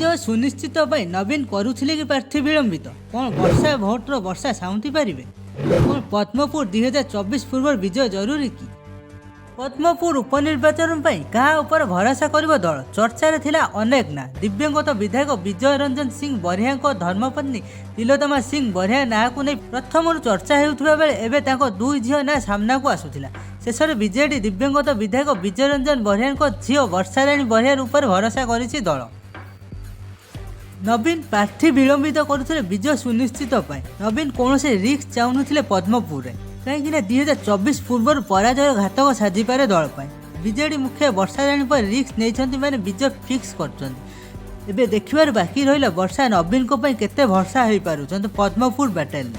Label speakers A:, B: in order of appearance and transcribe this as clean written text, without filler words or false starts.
A: विजय सुनिश्चित नवीन करुले कि प्रार्थी विलंबित कौन वर्षा भोटर वर्षा साउंटी पारे कौन पद्मपुर 2024 पूर्व विजय जरूरी कि पद्मपुर उपनिर्वाचन क्या उपर भरोसा कर दल चर्चार थिला अनेक ना दिव्यंगत विधायक विजय रंजन सिंह बरिया धर्मपत्नी तिलोत्तमा सिंह बरिया ना को नहीं प्रथम चर्चा होता बेले एवं दुई झील ना सामना को आसूला शेष में बीजेडी दिव्यंगत विधायक विजय रंजन बरिया झील वर्षाराणी बरिया उपर भरोसा कर दल नवीन प्रार्थी विलंबित करुले विजय सुनिश्चित नवीन कौन से रिस्क चाहून पद्मपुर में कहीं 2024 पूर्व पराजय घातक साजिपे दल बीजेडी मुख्य वर्षाराणी पर रिस्क नहीं मैंने विजय फिक्स कर देखिबार बाकी रहा वर्षा नवीन को केते भरसा हो पार पद्मपुर बैटेल।